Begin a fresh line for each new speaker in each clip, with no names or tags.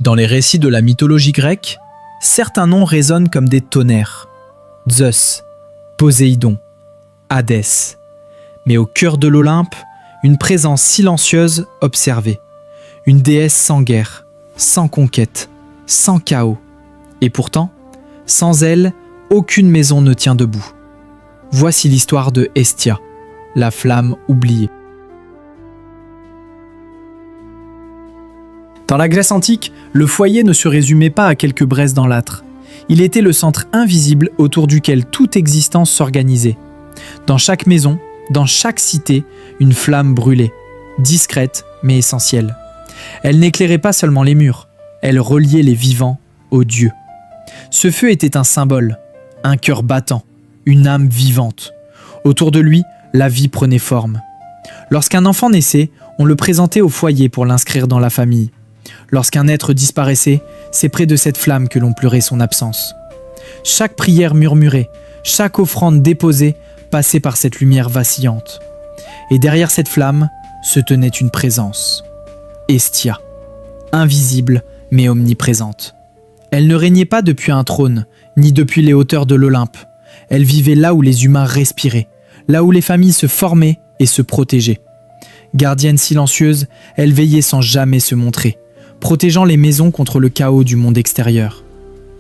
Dans les récits de la mythologie grecque, certains noms résonnent comme des tonnerres. Zeus, Poséidon, Hadès. Mais au cœur de l'Olympe, une présence silencieuse observée. Une déesse sans guerre, sans conquête, sans chaos. Et pourtant, sans elle, aucune maison ne tient debout. Voici l'histoire de Hestia, la flamme oubliée. Dans la Grèce antique, le foyer ne se résumait pas à quelques braises dans l'âtre. Il était le centre invisible autour duquel toute existence s'organisait. Dans chaque maison, dans chaque cité, une flamme brûlait, discrète mais essentielle. Elle n'éclairait pas seulement les murs, elle reliait les vivants aux dieux. Ce feu était un symbole, un cœur battant, une âme vivante. Autour de lui, la vie prenait forme. Lorsqu'un enfant naissait, on le présentait au foyer pour l'inscrire dans la famille. Lorsqu'un être disparaissait, c'est près de cette flamme que l'on pleurait son absence. Chaque prière murmurée, chaque offrande déposée passait par cette lumière vacillante. Et derrière cette flamme se tenait une présence. Hestia, invisible mais omniprésente. Elle ne régnait pas depuis un trône, ni depuis les hauteurs de l'Olympe. Elle vivait là où les humains respiraient, là où les familles se formaient et se protégeaient. Gardienne silencieuse, elle veillait sans jamais se montrer, protégeant les maisons contre le chaos du monde extérieur.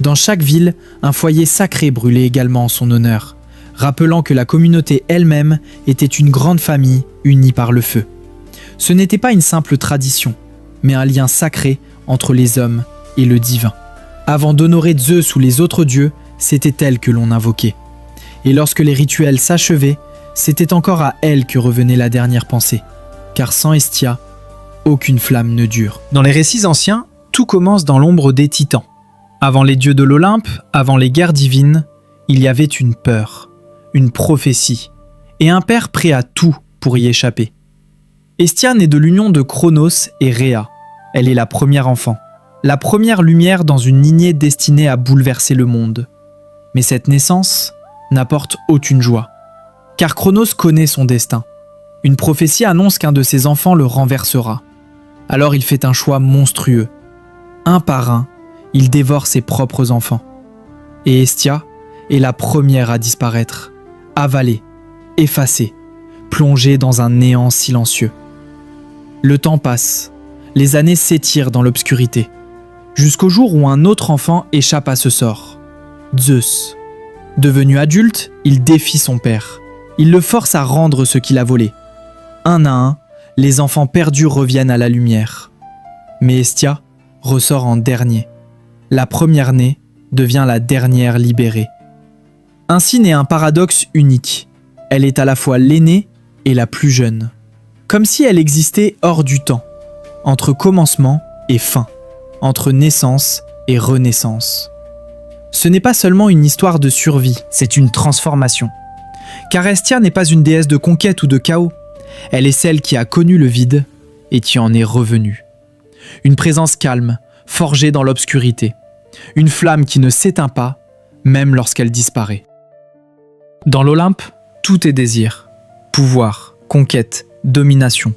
Dans chaque ville, un foyer sacré brûlait également en son honneur, rappelant que la communauté elle-même était une grande famille unie par le feu. Ce n'était pas une simple tradition, mais un lien sacré entre les hommes et le divin. Avant d'honorer Zeus ou les autres dieux, c'était elle que l'on invoquait. Et lorsque les rituels s'achevaient, c'était encore à elle que revenait la dernière pensée. Car sans Hestia, aucune flamme ne dure. Dans les récits anciens, tout commence dans l'ombre des titans. Avant les dieux de l'Olympe, avant les guerres divines, il y avait une peur, une prophétie, et un père prêt à tout pour y échapper. Hestia naît de l'union de Cronos et Rhea. Elle est la première enfant, la première lumière dans une lignée destinée à bouleverser le monde. Mais cette naissance n'apporte aucune joie, car Cronos connaît son destin. Une prophétie annonce qu'un de ses enfants le renversera. Alors il fait un choix monstrueux. Un par un, il dévore ses propres enfants. Et Hestia est la première à disparaître, avalée, effacée, plongée dans un néant silencieux. Le temps passe, les années s'étirent dans l'obscurité, jusqu'au jour où un autre enfant échappe à ce sort. Zeus. Devenu adulte, il défie son père. Il le force à rendre ce qu'il a volé. Un à un, les enfants perdus reviennent à la lumière. Mais Hestia ressort en dernier. La première née devient la dernière libérée. Ainsi naît un paradoxe unique. Elle est à la fois l'aînée et la plus jeune. Comme si elle existait hors du temps, entre commencement et fin, entre naissance et renaissance. Ce n'est pas seulement une histoire de survie, c'est une transformation. Car Hestia n'est pas une déesse de conquête ou de chaos. Elle est celle qui a connu le vide et qui en est revenue. Une présence calme, forgée dans l'obscurité. Une flamme qui ne s'éteint pas, même lorsqu'elle disparaît. Dans l'Olympe, tout est désir. Pouvoir, conquête, domination.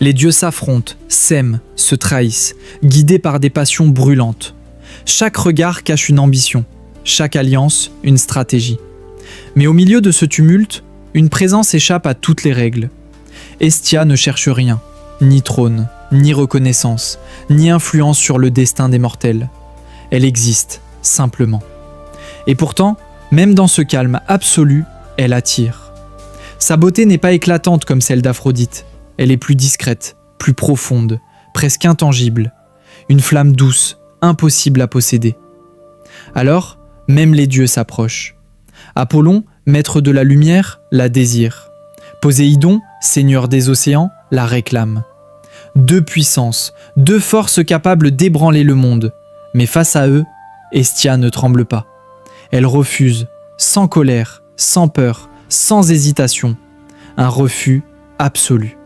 Les dieux s'affrontent, s'aiment, se trahissent, guidés par des passions brûlantes. Chaque regard cache une ambition, chaque alliance une stratégie. Mais au milieu de ce tumulte, une présence échappe à toutes les règles. Hestia ne cherche rien, ni trône, ni reconnaissance, ni influence sur le destin des mortels. Elle existe, simplement. Et pourtant, même dans ce calme absolu, elle attire. Sa beauté n'est pas éclatante comme celle d'Aphrodite. Elle est plus discrète, plus profonde, presque intangible. Une flamme douce, impossible à posséder. Alors, même les dieux s'approchent. Apollon, maître de la lumière, la désire. Poséidon, seigneur des océans, la réclame. Deux puissances, deux forces capables d'ébranler le monde. Mais face à eux, Hestia ne tremble pas. Elle refuse, sans colère, sans peur, sans hésitation. Un refus absolu.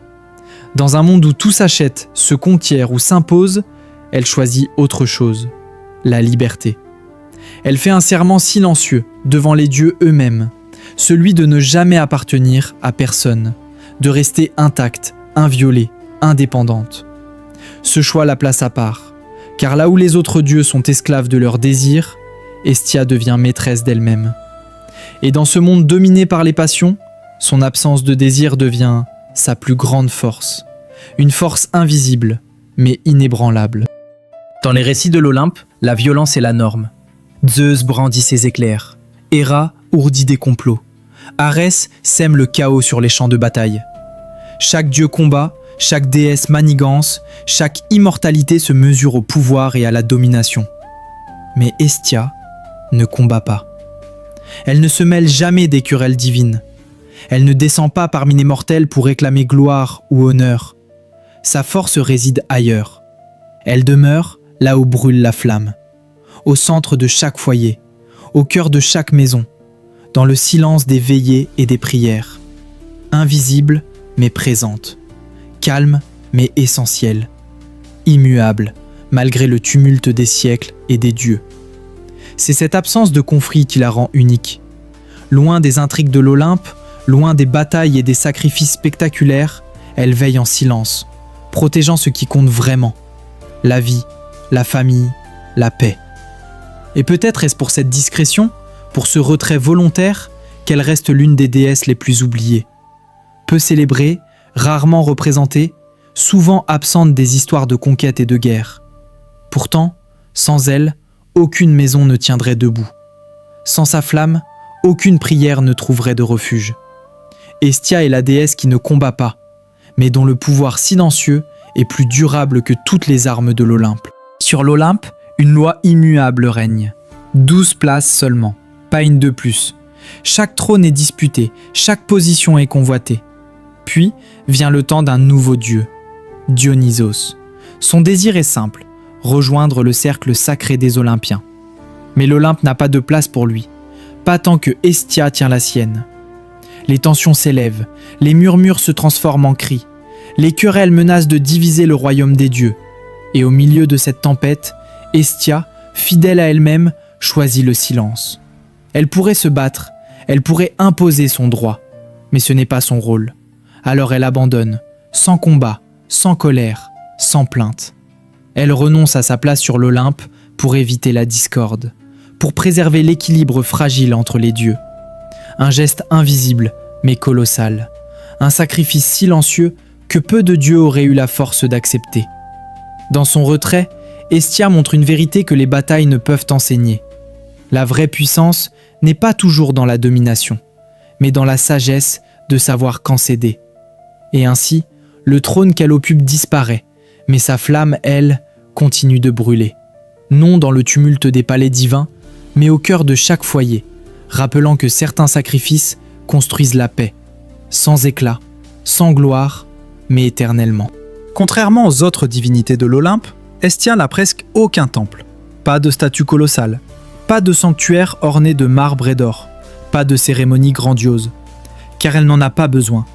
Dans un monde où tout s'achète, se conquiert ou s'impose, elle choisit autre chose, la liberté. Elle fait un serment silencieux devant les dieux eux-mêmes, celui de ne jamais appartenir à personne, de rester intacte, inviolée, indépendante. Ce choix la place à part, Car là où les autres dieux sont esclaves de leurs désirs, Hestia devient maîtresse d'elle-même. Et dans ce monde dominé par les passions, son absence de désir devient sa plus grande force. Une force invisible, mais inébranlable. Dans les récits de l'Olympe, la violence est la norme. Zeus brandit ses éclairs. Héra ourdit des complots. Arès sème le chaos sur les champs de bataille. Chaque dieu combat, chaque déesse manigance, chaque immortalité se mesure au pouvoir et à la domination. Mais Hestia ne combat pas. Elle ne se mêle jamais des querelles divines. Elle ne descend pas parmi les mortels pour réclamer gloire ou honneur. Sa force réside ailleurs. Elle demeure là où brûle la flamme, au centre de chaque foyer, au cœur de chaque maison, dans le silence des veillées et des prières. Invisible mais présente, calme mais essentielle, immuable malgré le tumulte des siècles et des dieux. C'est cette absence de conflit qui la rend unique. Loin des intrigues de l'Olympe, loin des batailles et des sacrifices spectaculaires, elle veille en silence, protégeant ce qui compte vraiment, la vie, la famille, la paix. Et peut-être est-ce pour cette discrétion, pour ce retrait volontaire, qu'elle reste l'une des déesses les plus oubliées. Peu célébrée, rarement représentée, souvent absente des histoires de conquête et de guerre. Pourtant, sans elle, aucune maison ne tiendrait debout. Sans sa flamme, aucune prière ne trouverait de refuge. Hestia est la déesse qui ne combat pas, mais dont le pouvoir silencieux est plus durable que toutes les armes de l'Olympe. Sur l'Olympe, une loi immuable règne. 12 places seulement, pas une de plus. Chaque trône est disputé, chaque position est convoitée. Puis vient le temps d'un nouveau dieu, Dionysos. Son désir est simple, rejoindre le cercle sacré des Olympiens. Mais l'Olympe n'a pas de place pour lui, pas tant que Hestia tient la sienne. Les tensions s'élèvent, les murmures se transforment en cris, les querelles menacent de diviser le royaume des dieux. Et au milieu de cette tempête, Hestia, fidèle à elle-même, choisit le silence. Elle pourrait se battre, elle pourrait imposer son droit, mais ce n'est pas son rôle. Alors elle abandonne, sans combat, sans colère, sans plainte. Elle renonce à sa place sur l'Olympe pour éviter la discorde, pour préserver l'équilibre fragile entre les dieux. Un geste invisible, mais colossal. Un sacrifice silencieux que peu de dieux auraient eu la force d'accepter. Dans son retrait, Hestia montre une vérité que les batailles ne peuvent enseigner. La vraie puissance n'est pas toujours dans la domination, mais dans la sagesse de savoir quand céder. Et ainsi, le trône qu'elle occupe disparaît, mais sa flamme, elle, continue de brûler. Non dans le tumulte des palais divins, mais au cœur de chaque foyer, rappelant que certains sacrifices construisent la paix, sans éclat, sans gloire, mais éternellement. Contrairement aux autres divinités de l'Olympe, Hestia n'a presque aucun temple. Pas de statue colossale, pas de sanctuaire orné de marbre et d'or, pas de cérémonie grandiose. Car elle n'en a pas besoin.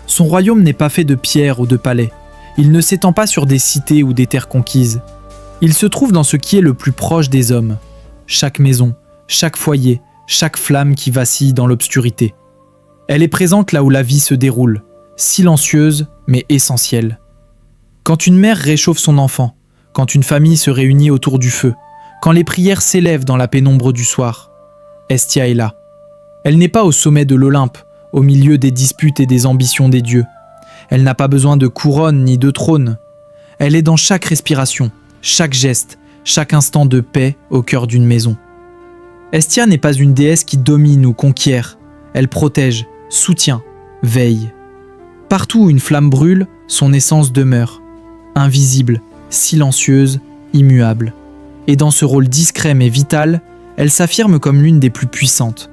Son royaume n'est pas fait de pierres ou de palais. Il ne s'étend pas sur des cités ou des terres conquises. Il se trouve dans ce qui est le plus proche des hommes. Chaque maison, chaque foyer, chaque flamme qui vacille dans l'obscurité. Elle est présente là où la vie se déroule, silencieuse mais essentielle. Quand une mère réchauffe son enfant, quand une famille se réunit autour du feu, quand les prières s'élèvent dans la pénombre du soir, Hestia est là. Elle n'est pas au sommet de l'Olympe, au milieu des disputes et des ambitions des dieux. Elle n'a pas besoin de couronne ni de trône. Elle est dans chaque respiration, chaque geste, chaque instant de paix au cœur d'une maison. Hestia n'est pas une déesse qui domine ou conquiert. Elle protège, soutient, veille. Partout où une flamme brûle, son essence demeure, invisible, silencieuse, immuable. Et dans ce rôle discret mais vital, elle s'affirme comme l'une des plus puissantes.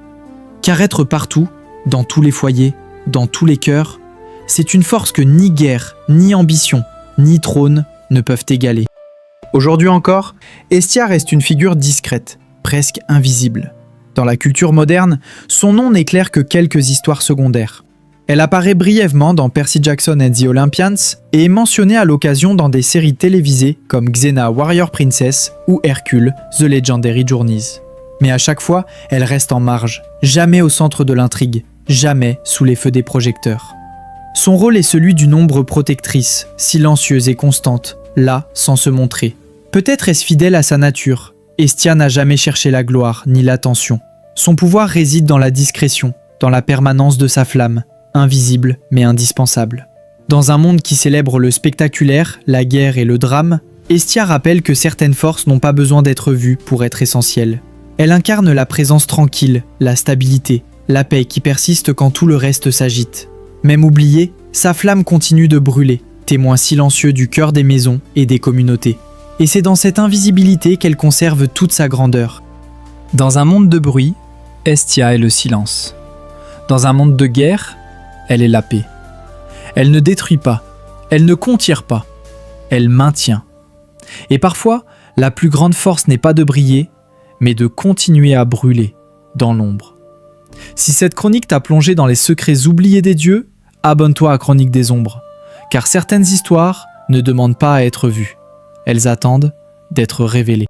Car être partout, dans tous les foyers, dans tous les cœurs, c'est une force que ni guerre, ni ambition, ni trône ne peuvent égaler. Aujourd'hui encore, Hestia reste une figure discrète, presque invisible. Dans la culture moderne, son nom n'éclaire que quelques histoires secondaires. Elle apparaît brièvement dans Percy Jackson and the Olympians et est mentionnée à l'occasion dans des séries télévisées comme Xena Warrior Princess ou Hercule The Legendary Journeys. Mais à chaque fois, elle reste en marge, jamais au centre de l'intrigue, jamais sous les feux des projecteurs. Son rôle est celui d'une ombre protectrice, silencieuse et constante, là sans se montrer, Peut-être est-ce fidèle à sa nature. Hestia n'a jamais cherché la gloire ni l'attention. Son pouvoir réside dans la discrétion, dans la permanence de sa flamme, invisible mais indispensable. Dans un monde qui célèbre le spectaculaire, la guerre et le drame, Hestia rappelle que certaines forces n'ont pas besoin d'être vues pour être essentielles. Elle incarne la présence tranquille, la stabilité, la paix qui persiste quand tout le reste s'agite. Même oubliée, sa flamme continue de brûler, témoin silencieux du cœur des maisons et des communautés. Et c'est dans cette invisibilité qu'elle conserve toute sa grandeur.
Dans un monde de bruit, Hestia est le silence. Dans un monde de guerre, elle est la paix. Elle ne détruit pas, elle ne contire pas, elle maintient. Et parfois, la plus grande force n'est pas de briller, mais de continuer à brûler dans l'ombre. Si cette chronique t'a plongé dans les secrets oubliés des dieux, abonne-toi à Chronique des Ombres, car certaines histoires ne demandent pas à être vues. Elles attendent d'être révélées.